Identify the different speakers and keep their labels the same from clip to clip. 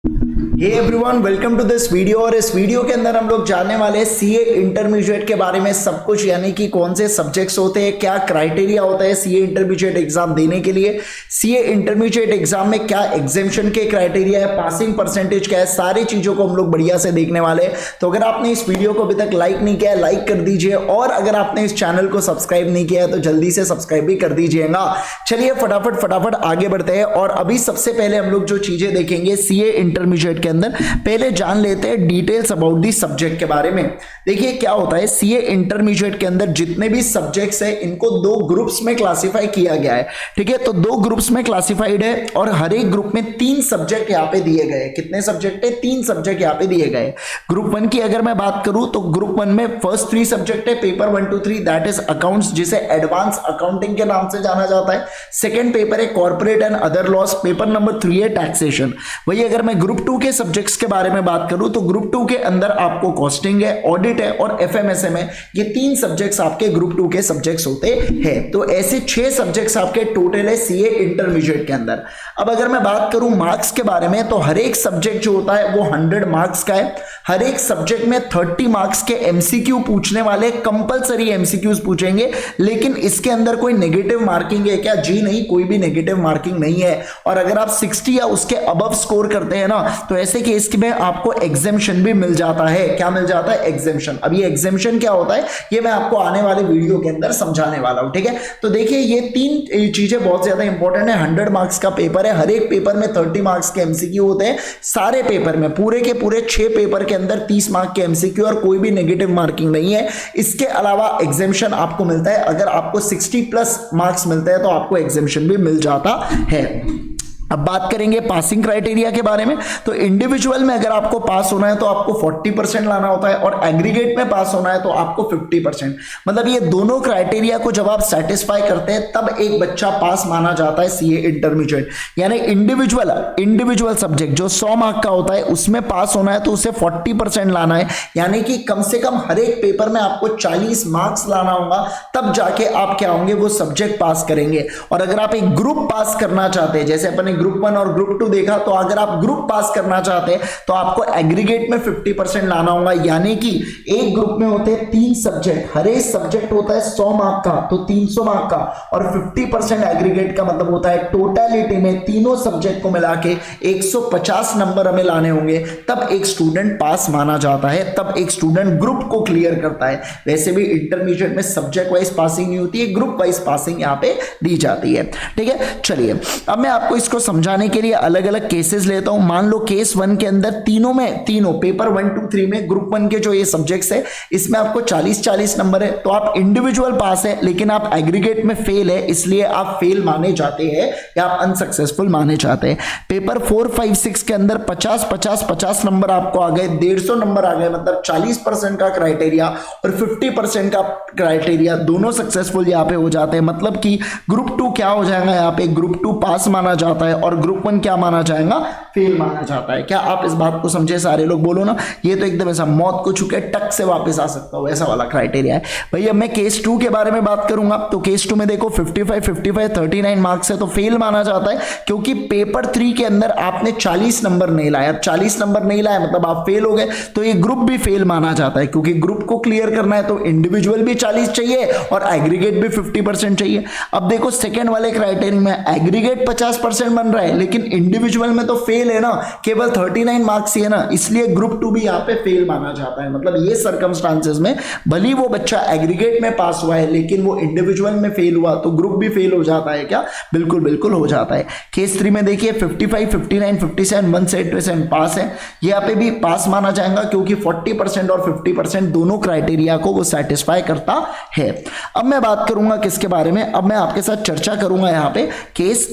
Speaker 1: Hey everyone, welcome to this video. और इस video के अंदर हम लोग जानने वाले हैं सीए इंटरमीडिएट के बारे में सब कुछ, यानी कि कौन से सब्जेक्ट्स होते हैं, क्या क्राइटेरिया होता है सीए इंटरमीडिएट एग्जाम देने के लिए, सीए इंटरमीडिएट एग्जाम में क्या एग्जामिशन के क्राइटेरिया है, पासिंग परसेंटेज क्या है, सारी चीजों को हम लोग बढ़िया से देखने वाले हैं। तो अगर आपने इस वीडियो को अभी तक लाइक नहीं किया है, लाइक कर दीजिए, और अगर आपने इस चैनल को सब्सक्राइब नहीं किया है तो जल्दी से सब्सक्राइब भी कर दीजिएगा। चलिए फटाफट आगे बढ़ते हैं। और अभी सबसे पहले हम लोग जो चीजें देखेंगे सीए इंटरमीडिएट के अंदर, पहले जान लेते हैं डिटेल्स अबाउट दी सब्जेक्ट के बारे में। देखिए क्या होता है, सीए इंटरमीडिएट के अंदर जितने भी सब्जेक्ट्स है इनको दो ग्रुप्स में क्लासिफाई किया गया है। ठीक है, तो दो ग्रुप्स में क्लासिफाइड है और हर एक ग्रुप में 3 सब्जेक्ट यहां पे दिए गए। कितने सब्जेक्ट है? 3 सब्जेक्ट यहां पे दिए गए। ग्रुप 1 की अगर मैं बात करूं तो ग्रुप 1 में फर्स्ट 3 सब्जेक्ट है, पेपर 1 2 3, दैट इज अकाउंट्स, जिसे एडवांस अकाउंटिंग के नाम से जाना जाता है। सेकंड पेपर है corporate and other laws, paper number 3 है टैक्सेशन। वही अगर मैं ग्रुप 2 के सब्जेक्ट्स के बारे में बात करूं तो ग्रुप 2 के अंदर आपको कॉस्टिंग है, ऑडिट है और एफएमएसएम है। ये 3 सब्जेक्ट्स आपके ग्रुप 2 के सब्जेक्ट्स होते हैं। तो ऐसे 6 सब्जेक्ट्स आपके टोटल है सीए इंटरमीडिएट के अंदर। अब अगर मैं बात करूं मार्क्स के बारे में तो हर एक सब्जेक्ट जो होता है वो 100 मार्क्स का है। हर एक सब्जेक्ट में 30 मार्क्स के एमसीक्यू पूछने वाले, कंपलसरी एमसीक्यूज पूछेंगे। लेकिन इसके अंदर कोई नेगेटिव मार्किंग है क्या? जी नहीं, कोई भी नेगेटिव मार्किंग नहीं है। और अगर आप 60 या उसके अबव स्कोर करते हैं ना तो ऐसे केस में आपको एग्जेम्पशन भी मिल जाता है। क्या मिल जाता है? एग्जेम्पशन। अब ये एग्जेम्पशन क्या होता है ये मैं आपको आने वाले वीडियो के अंदर समझाने वाला हूं। ठीक है, तो देखिए ये 3 चीजें बहुत ज्यादा इंपॉर्टेंट है। 100 मार्क्स का पेपर है, हर एक पेपर में 30 मार्क्स के एमसीक्यू होते हैं। सारे पेपर में पूरे के पूरे 6 पेपर के अंदर 30 मार्क के एमसीक्यू और कोई भी नेगेटिव मार्किंग नहीं है। इसके अलावा एग्जेम्पशन आपको मिलता है, अगर आपको 60 प्लस मार्क्स मिलते हैं तो आपको एग्जेम्पशन भी मिल जाता है। अब बात करेंगे पासिंग क्राइटेरिया के बारे में। तो इंडिविजुअल में अगर आपको पास होना है तो आपको 40% लाना होता है और एग्रीगेट में पास होना है तो आपको 50%। मतलब ये दोनों क्राइटेरिया को जब आप सेटिस्फाई करते हैं तब एक बच्चा पास माना जाता है सीए इंटरमीडिएट। यानी इंडिविजुअल सब्जेक्ट जो 100 मार्क का होता है उसमें पास होना है तो उसे 40% लाना है। यानी कि कम से कम हर एक पेपर में आपको 40 मार्क्स लाना होगा, तब जाके आप क्या होंगे, वो सब्जेक्ट पास करेंगे। और अगर आप एक ग्रुप पास करना चाहते हैं, जैसे अपने ग्रुप 1 और ग्रुप 2 देखा, तो अगर आप ग्रुप पास करना चाहते हैं तो आपको एग्रीगेट में 50% लाना होगा। यानी कि एक ग्रुप में होते हैं 3 सब्जेक्ट, हर एक सब्जेक्ट होता है 100 मार्क का, तो 300 मार्क का, और 50% एग्रीगेट का मतलब होता है टोटलिटी में तीनों सब्जेक्ट को मिला के 150 नंबर हमें लाने होंगे, तब एक स्टूडेंट पास माना जाता है, तब एक स्टूडेंट ग्रुप को क्लियर करता है। वैसे भी इंटरमीडिएट में सब्जेक्ट वाइज पासिंग नहीं होती है, ग्रुप वाइज पासिंग यहां पे दी जाती है। ठीक है, चलिए अब मैं आपको इसको समझाने के लिए अलग अलग केसेस लेता हूं। मान लो केस 1 के अंदर तीनों पेपर 1 2 3 में ग्रुप 1 के जो ये सब्जेक्ट्स है इसमें आपको 40 नंबर है, तो आप इंडिविजुअल पास है लेकिन आप एग्रीगेट में फेल है, इसलिए आप फेल माने जाते हैं या आप अनसक्सेसफुल माने जाते हैं। पेपर 4 5 6 के अंदर 50 नंबर आपको आ गए, 150 नंबर आ गए, मतलब 40% का क्राइटेरिया और 50% का क्राइटेरिया दोनों सक्सेसफुल यहां पे हो जाते हैं। मतलब कि ग्रुप 2 क्या हो जाएगा, यहां पे ग्रुप 2 पास माना जाता है और ग्रुप 1 क्या माना जाएगा, फेल माना जाता है। क्या आप इस बात को समझे? सारे लोग बोलो ना, ये तो एकदम ऐसा मौत को छूके टक से वापस आ सकता हूं, ऐसा वाला क्राइटेरिया है। भैया मैं केस 2 के बारे में बात करूंगा तो केस 2 में देखो 55 39 मार्क्स है तो फेल माना जाता है, क्योंकि पेपर 3 के अंदर आपने 40 नंबर नहीं लाया। 40 नंबर नहीं लाया मतलब आप फेल हो गए, तो ये ग्रुप भी फेल माना जाता है, क्योंकि ग्रुप को क्लियर करना है तो इंडिविजुअल भी 40 चाहिए और एग्रीगेट भी 50% चाहिए। अब देखो सेकेंड वाले क्राइटेरिया में एग्रीगेट 50% बन रहा है लेकिन इंडिविजुअल में तो फेल है ना, केवल 39 मार्क्स ही है ना, इसलिए ग्रुप 2 भी यहाँ पे फेल माना जाता है। मतलब ये सर्कमस्टांसेस में भली वो बच्चा एग्रीगेट में पास हुआ है लेकिन वो इंडिविजुअल में फेल हुआ तो ग्रुप भी फेल हो जाता है। क्या? बिल्कुल हो जाता है। केस 3 में देखिए 55 59 57 177 पास है, यहाँ पे भी पास माना जाएगा क्योंकि 40% और 50% दोनों क्राइटेरिया को वो सेटिस्फाई करता है। अब मैं बात करूंगा किसके बारे में, अब मैं आपके साथ चर्चा करूंगा यहाँ पे केस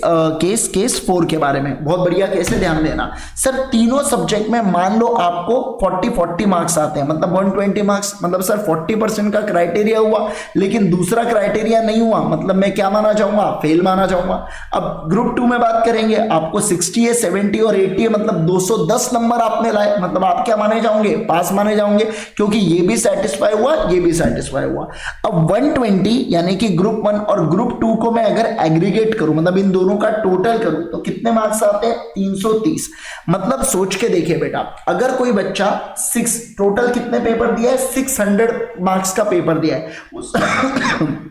Speaker 1: 4 के बारे में। बहुत बढ़िया केस है, ध्यान देना। सर तीनों सब्जेक्ट में मान लो आपको 40 मार्क्स आते हैं, मतलब 120 मार्क्स, मतलब सर 40% का क्राइटेरिया हुआ लेकिन दूसरा क्राइटेरिया नहीं हुआ, मतलब मैं क्या माना जाऊंगा, फेल माना जाऊंगा। अब ग्रुप 2 में बात करेंगे, आपको 60 है 70 और 80 है, मतलब 210 नंबर आपने लाए, मतलब आप क्या माने जाओगे, पास माने जाओगे, क्योंकि ये भी सेटिस्फाई हुआ ये भी सेटिस्फाई हुआ। अब 120 यानी कि ग्रुप 1 और ग्रुप 2 को मैं अगर एग्रीगेट करूं, मतलब इन दोनों का टोटल करूं, तो कितने मार्क्स आते हैं 330। मतलब सोच के देखिए बेटा, अगर कोई बच्चा टोटल कितने पेपर दिया है 600 मार्क्स का पेपर दिया है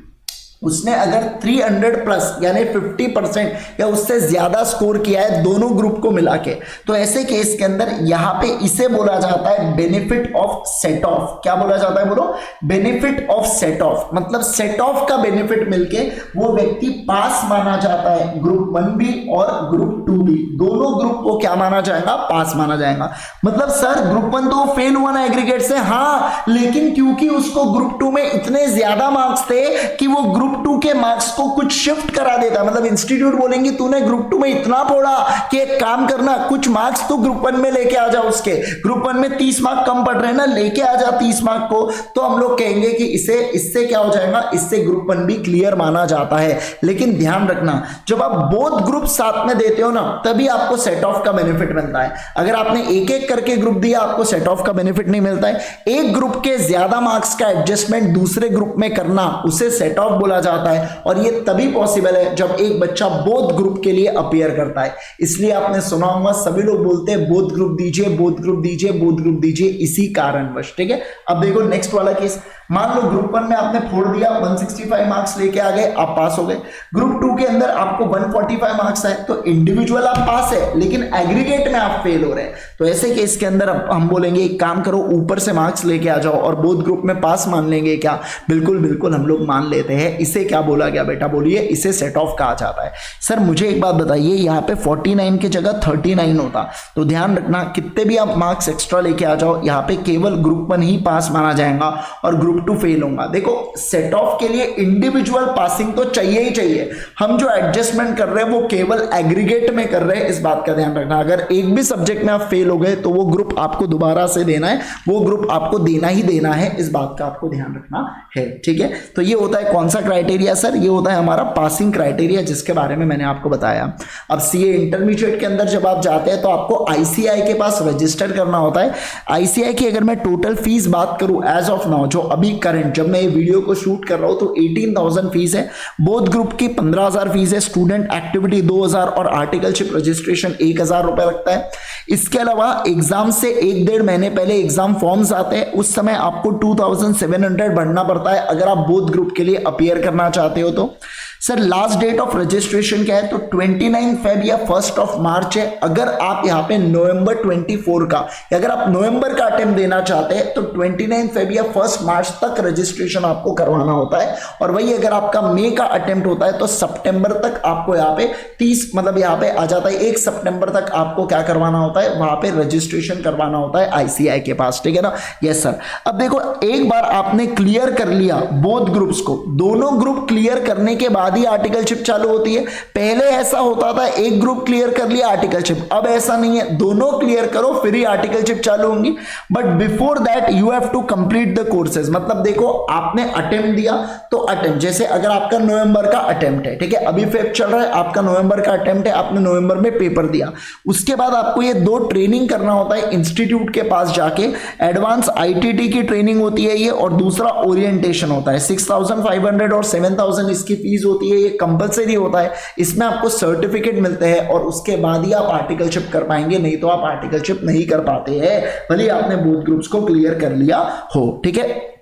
Speaker 1: उसने अगर 300 प्लस यानी 50% या उससे ज्यादा स्कोर किया है दोनों ग्रुप को मिला के, तो ऐसे केस के अंदर यहां पे इसे बोला जाता है बेनिफिट ऑफ सेट ऑफ। क्या बोला जाता है बोलो? Benefit of set of. मतलब सेट ऑफ का बेनिफिट मिलके वो व्यक्ति पास माना जाता है। ग्रुप 1 भी और ग्रुप 2 भी, दोनों ग्रुप को क्या माना जाएगा? पास माना जाएगा। मतलब सर ग्रुप 1 तो फेल हुआ ना एग्रीगेट से, हाँ, लेकिन क्योंकि उसको ग्रुप 2 में इतने ज्यादा मार्क्स थे कि वो ग्रुप 2 के मार्क्स को कुछ शिफ्ट करा देता। मतलब इंस्टीट्यूट बोलेंगे तूने ग्रुप 2 में इतना पढ़ा कि एक काम करना, कुछ मार्क्स तो ग्रुप 1 में लेके आ जा। उसके ग्रुप 1 में 30 मार्क कम पड़ रहे हैं ना, लेके आ जा 30 मार्क को। तो हम लोग कहेंगे कि इससे क्या हो जाएगा? इससे ग्रुप 1 भी क्लियर माना जाता है। लेकिन ध्यान रखना, जब आप बोथ ग्रुप साथ में देते हो ना, तभी आपको सेट ऑफ का बेनिफिट मिलता है। अगर आपने एक एक करके ग्रुप दिया, आपको सेट ऑफ का बेनिफिट नहीं मिलता है। एक ग्रुप के ज्यादा मार्क्स का एडजस्टमेंट दूसरे ग्रुप में करना, उसे सेट ऑफ बोला जाता है। और ये तभी पॉसिबल है जब एक बच्चा बोथ ग्रुप के लिए अपीयर करता है। इसलिए आपने सुना होगा सभी लोग बोलते हैं बोथ ग्रुप दीजिए, बोथ ग्रुप दीजिए, बोथ ग्रुप दीजिए, इसी कारणवश। ठीक है, अब देखो नेक्स्ट वाला केस। मान लो ग्रुप 1 में आपने फोड़ दिया, 165 मार्क्स लेके आ गए, आप पास हो गए। ग्रुप 2 के अंदर आपको 145 मार्क्स आए, तो इंडिविजुअल आप पास है, लेकिन एग्रीगेट में आप फेल हो रहे हैं। तो ऐसे केस के अंदर हम बोलेंगे एक काम करो, ऊपर से मार्क्स लेके आ जाओ और बोथ ग्रुप में पास मान लेंगे। क्या? बिल्कुल बिल्कुल हम लोग मान लेते हैं। इसे क्या बोला गया बेटा? बोलिए, इसे सेट ऑफ कहा जाता है। सर मुझे एक बात बताइए, यहाँ पे 49 की जगह 39 होता, तो ध्यान रखना कितने भी आप मार्क्स एक्स्ट्रा लेके आ जाओ, यहाँ पे केवल ग्रुप 1 ही पास माना जाएगा और ग्रुप 2 फेल होगा। देखो सेट ऑफ के लिए इंडिविजुअल पासिंग तो चाहिए ही चाहिए। हम जो एडजस्टमेंट कर रहे हैं वो केवल एग्रीगेट में कर रहे हैं, इस बात का ध्यान रखना। अगर एक भी सब्जेक्ट में आप फेल हो गए तो वो ग्रुप आपको दोबारा से देना है, वो ग्रुप आपको देना ही देना है, इस बात का आपको ध्यान रखना है। ठीक है, तो ये होता है कौन सा क्राइटेरिया सर? ये होता है हमारा पासिंग क्राइटेरिया, जिसके बारे में मैंने आपको बताया। अब सीए इंटरमीडिएट के अंदर जब आप जाते हैं तो आपको आईसीआई के पास रजिस्टर करना होता है। आईसीआई की अगर मैं टोटल फीस बात करूं एज ऑफ नाउ, जो अभी करंट जब मैं ये वीडियो को शूट कर रहा हूं, तो 18,000 फीस है। बोथ ग्रुप की 15,000 फीस है, स्टूडेंट एक्टिविटी 2,000 और आर्टिकलशिप रजिस्ट्रेशन 1,000 रुपए लगता है। इसके अलावा एग्जाम से 1-1.5 महीने पहले एग्जाम फॉर्म्स आते हैं, उस समय आपको 2,700 भरना पड़ता है अगर आप बोथ ग्रुप के लिए अपीयर करना चाहते हो तो। Sir last date of registration क्या है? तो 29 फेब या 1 मार्च है। अगर आप यहाँ पे नवंबर 24 का, अगर आप नवंबर का अटेम्प्ट देना चाहते हैं तो 29 फेब या 1 मार्च तक रजिस्ट्रेशन आपको करवाना होता है। और वही अगर आपका मई का अटेम्प्ट होता है तो सितंबर तक आपको यहाँ पे 30 मतलब यहाँ पे आ जाता है 1 सितंबर तक आपको क्या करवाना होता है? वहां पे रजिस्ट्रेशन करवाना होता है आईसीआई के पास। ठीक है ना? Yes sir. अब देखो एक बार आपने क्लियर कर लिया बोथ ग्रुप्स को, दोनों ग्रुप क्लियर करने के बाद ही आर्टिकलशिप चालू होती है। पहले ऐसा होता था एक ग्रुप क्लियर कर लिया आर्टिकलशिप, अब ऐसा नहीं है, दोनों क्लियर करो फिर ही आर्टिकलशिप चालू होंगी। But before that you have to complete the courses. मतलब देखो आपने अटेम्प्ट दिया तो अटेम्प्ट, जैसे अगर आपका नवंबर का अटेम्प्ट है, ठीक है, अभी फेब चल रहा है, आपका नवंबर का अटेम्प्ट है, आपने नवंबर में पेपर दिया, उसके बाद आपको ये 2 ट्रेनिंग करना होता है इंस्टीट्यूट के पास जाके। एडवांस आईटीटी की ट्रेनिंग होती है ये, और दूसरा ओरिएंटेशन होता है। 6,500 और 7,000 इसकी फीस होती है, ये कंपलसरी होता है। इसमें आपको सर्टिफिकेट मिलते हैं और उसके बाद ही आप आर्टिकलशिप कर पाएंगे, नहीं तो आप आर्टिकलशिप नहीं कर पाते हैं भले आपने बोथ ग्रुप्स को क्लियर कर लिया हो। ठीक है,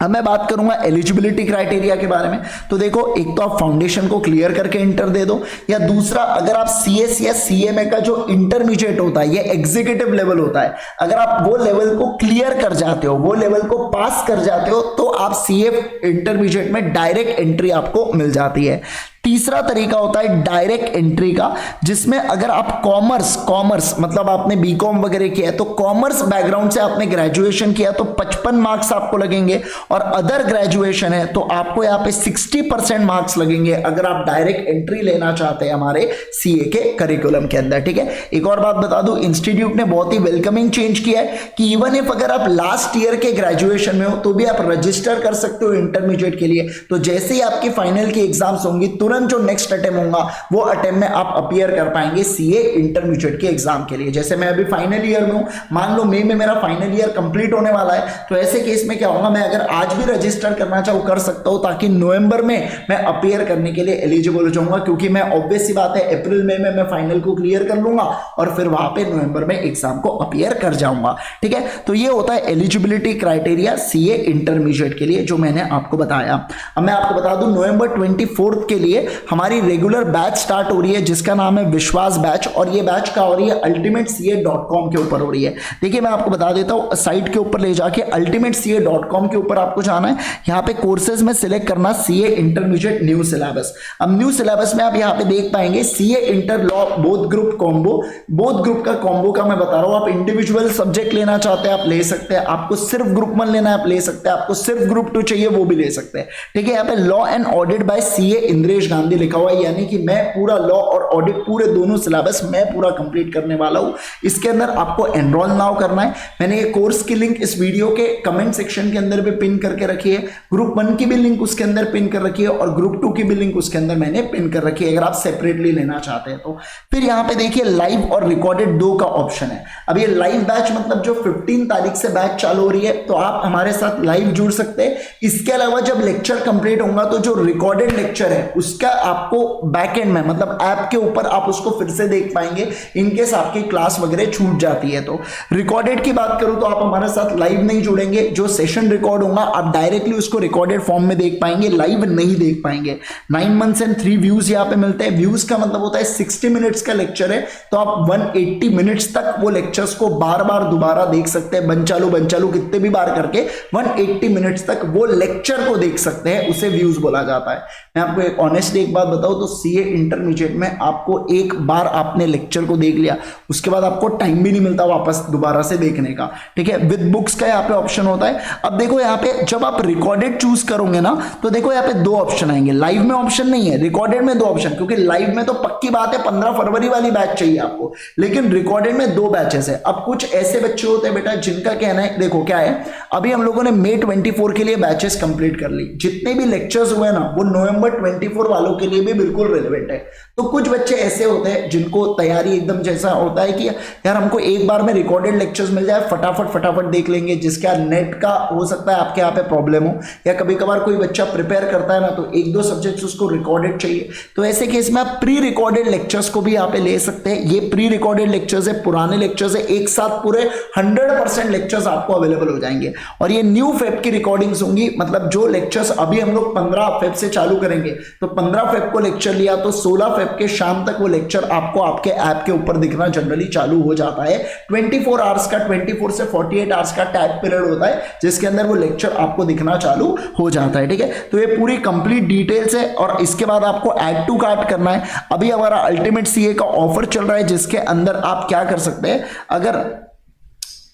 Speaker 1: अब मैं बात करूंगा एलिजिबिलिटी क्राइटेरिया के बारे में। तो देखो एक तो आप फाउंडेशन को क्लियर करके इंटर दे दो, या दूसरा अगर आप सीएस या सीएमए का जो इंटरमीडिएट होता है, ये एग्जीक्यूटिव लेवल होता है, अगर आप वो लेवल को क्लियर कर जाते हो, वो लेवल को पास कर जाते हो, तो आप सीए इंटरमीडिएट में डायरेक्ट एंट्री आपको मिल जाती है। तीसरा तरीका होता है डायरेक्ट एंट्री का, जिसमें अगर आप कॉमर्स मतलब आपने बीकॉम वगैरह किया है, तो कॉमर्स बैकग्राउंड से आपने ग्रेजुएशन किया तो 55 मार्क्स आपको लगेंगे, और अदर ग्रेजुएशन है तो आपको यहाँ पे 60% मार्क्स लगेंगे अगर आप डायरेक्ट एंट्री लेना चाहते हैं हमारे सीए के करिकुलम के अंदर। ठीक है, एक और बात बता दूं, इंस्टीट्यूट ने बहुत ही वेलकमिंग चेंज किया है कि इवन इफ अगर आप लास्ट ईयर के ग्रेजुएशन में हो तो भी आप रजिस्टर कर सकते हो इंटरमीडिएट के लिए। तो जैसे ही आपकी फाइनल की एग्जाम्स होंगी तुरंत तुरंत जो नेक्स्ट अटेम्प्ट होगा वो अटेम्प्ट में आप अपीयर कर पाएंगे सीए इंटरमीडिएट के एग्जाम के लिए। जैसे मैं अभी फाइनल ईयर में हूं, मान लो मई में मेरा फाइनल ईयर कंप्लीट होने वाला है, तो ऐसे केस में क्या होगा, मैं अगर आज भी रजिस्टर करना चाहूँ कर सकता हूं, ताकि नवंबर में मैं अपीयर करने के लिए एलिजिबल हो जाऊंगा, क्योंकि मैं ऑब्वियस सी बात है अप्रैल मई में मैं फाइनल को क्लियर कर लूंगा और फिर वहां पे नवंबर में एग्जाम को अपीयर कर जाऊंगा। ठीक है, तो ये होता है एलिजिबिलिटी क्राइटेरिया सीए इंटरमीडिएट के लिए जो मैंने आपको बताया। अब मैं आपको बता दूं नवंबर 24 के लिए हमारी रेगुलर बैच स्टार्ट हो रही है जिसका नाम है विश्वास बैच, और ये बैच का हो रही है ultimatece.com के ऊपर हो रही है। देखिए मैं आपको बता देता हूं, साइट के ऊपर ले जाके ultimatece.com के ऊपर आपको जाना है, यहाँ पे कोर्सेज में सिलेक्ट करना सीए इंटरमीडिएट न्यू सिलेबस। अब न्यू सिलेबस में आप यहाँ पे देख पाएंगे CA inter law both group combo, both group का कॉम्बो का मैं बता रहा हूं। आप इंडिविजुअल सब्जेक्ट लेना चाहते हैं आप ले सकते हैं, आपको सिर्फ ग्रुप 1 लेना है आप ले सकते हैं, आपको सिर्फ ग्रुप 2 चाहिए वो भी ले सकते हैं। ठीक है, यहाँ पे law and audit bye CA Indresh Gandhi लिखा हुआ है, यानी कि मैं पूरा लॉ और ऑडिट पूरे दोनों सिलेबस मैं पूरा कंप्लीट करने वाला हूं। इसके अंदर आपको एनरोल नाउ करना है। मैंने ये कोर्स की लिंक इस वीडियो के कमेंट सेक्शन के अंदर भी पिन करके रखी है, ग्रुप 1 की भी लिंक उसके अंदर पिन कर रखी है और ग्रुप 2 की भी लिंक उसके अंदर मैंने पिन कर रखी है, अगर आप सेपरेटली लेना चाहते हैं तो। फिर यहाँ पे देखिए लाइव और रिकॉर्डेड 2 का ऑप्शन है। अब ये लाइव बैच मतलब जो 15 तारीख से बैच चालू हो रही है, तो आप हमारे साथ लाइव जुड़ सकते हैं। इसके अलावा जब लेक्चर कंप्लीट होगा तो जो रिकॉर्डेड लेक्चर है उसका आपको बैकएंड में मतलब ऐप के ऊपर आप उसको फिर से देख पाएंगे, इनकेस आपकी क्लास वगैरह छूट जाती है तो। रिकॉर्डेड की बात करूं तो आप हमारे साथ लाइव नहीं जुड़ेंगे, जो सेशन रिकॉर्ड होगा आप डायरेक्टली उसको रिकॉर्डेड फॉर्म में देख पाएंगे, लाइव नहीं देख पाएंगे। 9 मंथ्स एंड 3 व्यूज यहाँ पे मिलते हैं। व्यूज का मतलब होता है 60 मिनट्स का लेक्चर है तो आप 180 मिनट्स तक वो लेक्चर्स को बार बार दोबारा देख सकते हैं, बन चालू कितने भी बार करके 180 मिनट्स तक वो लेक्चर को देख सकते हैं, उसे व्यूज बोला जाता है। मैं आपको एक ऑनेस्टली एक बात बताऊं तो सीए इंटरमीडिएट में आपको एक बार आपने लेक्चर को देख लिया उसके बाद आपको टाइम भी नहीं मिलता वापस दोबारा से देखने का। ठीक है, विद बुक्स का यहाँ पे ऑप्शन होता है। अब देखो यहाँ पे जब आप रिकॉर्डेड चूज करोगे ना तो देखो यहाँ पे 2 ऑप्शन आएंगे, लाइव में ऑप्शन नहीं है, रिकॉर्डेड में 2 ऑप्शन, क्योंकि लाइव में तो पक्की बात है 15 फरवरी वाली बैच चाहिए आपको, लेकिन रिकॉर्डेड में 2 बैचेस है। अब कुछ ऐसे बच्चे होते हैं बेटा जिनका कहना है, देखो क्या है, अभी हम लोगों ने मई 24 के लिए बैचेस कंप्लीट कर ली, जितने भी लेक्चर्स हुए ना वो नवंबर 24 वालों के लिए भी बिल्कुल रिलेवेंट है। तो कुछ बच्चे ऐसे होते हैं जिनको तैयारी एकदम जैसा होता है कि यार हमको एक बार में रिकॉर्डेड लेक्चर्स मिल जाए, फटाफट देख लेंगे, जिसका नेट का हो सकता है आपके यहाँ पे प्रॉब्लम हो, या कभी कभार कोई बच्चा प्रिपेयर करता है ना तो 1-2 सब्जेक्ट्स उसको रिकॉर्डेड चाहिए, तो ऐसे केस में आप प्री रिकॉर्डेड लेक्चर्स को भी यहाँ पे ले सकते हैं। ये प्री रिकॉर्डेड लेक्चर्स है, पुराने लेक्चर्स है, एक साथ पूरे 100% लेक्चर्स आपको अवेलेबल हो जाएंगे। और ये न्यू फेब की रिकॉर्डिंग्स होंगी, मतलब जो लेक्चर्स अभी हम लोग 15 फेब से चालू करेंगे तो 15 फेब को लेक्चर लिया तो 16 फेब के शाम तक वो लेक्चर आपको आपके ऐप के ऊपर दिखना जनरली चालू हो जाता है। 24 आवर्स का 24 से 48 आवर्स का टैग पीरियड होता है जिसके अंदर वो लेक्चर आपको दिखना चालू हो जाता है। ठीक है, तो ये पूरी कंप्लीट डिटेल्स है और इसके बाद आपको ऐड टू कार्ट करना है। अभी हमारा अल्टीमेट सीए का ऑफर चल रहा है जिसके अंदर आप क्या कर सकते हैं, अगर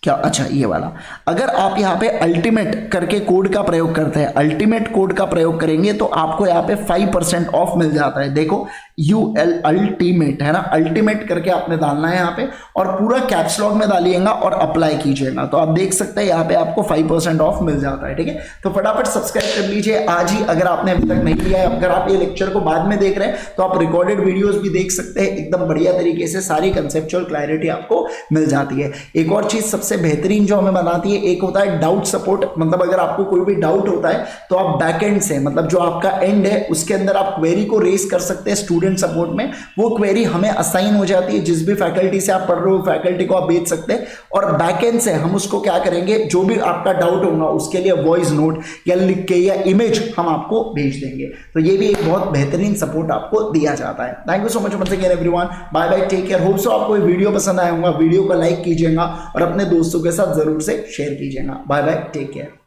Speaker 1: क्या, अच्छा ये वाला, अगर आप यहाँ पे अल्टीमेट करके कोड का प्रयोग करते हैं, अल्टीमेट कोड का प्रयोग करेंगे तो आपको यहाँ पे 5% ऑफ मिल जाता है। देखो UL अल्टीमेट है ना, अल्टीमेट करके आपने डालना है यहाँ पे और पूरा कैप्स लॉक में डालिएगा और अप्लाई कीजिएगा, तो आप देख सकते हैं यहाँ पे आपको 5% ऑफ मिल जाता है। ठीक है, तो फटाफट सब्सक्राइब कर लीजिए आज ही अगर आपने अभी तक नहीं किया है। अगर आप ये लेक्चर को बाद में देख रहे हैं तो आप रिकॉर्डेड वीडियोस भी देख सकते हैं, एकदम बढ़िया तरीके से सारी कंसेप्चुअल क्लैरिटी आपको मिल जाती है। एक और चीज सबसे बेहतरीन जो हमें बनाती है, एक होता है डाउट सपोर्ट, मतलब अगर आपको कोई भी डाउट होता है तो आप बैकएंड से, मतलब जो आपका एंड है उसके अंदर आप क्वेरी को रेज कर सकते हैं स्टूडेंट सपोर्ट में, वो क्वेरी हमें असाइन हो जाती है, जिस भी फैकल्टी से आप पढ़ रहे हो फैकल्टी को आप भेज सकते हैं और बैकएंड से हम उसको क्या करेंगे, जो भी आपका डाउट होगा उसके लिए वॉइस नोट या लिख के या इमेज हम आपको भेज देंगे। तो ये भी एक बहुत बेहतरीन सपोर्ट आपको दिया जाता है। Thank you so much once again everyone, bye bye, take care. Hope so आपको ये वीडियो पसंद आया होगा, वीडियो को लाइक कीजिएगा और अपने दोस्तों के साथ जरूर से शेयर कीजिएगा। Bye bye, take care.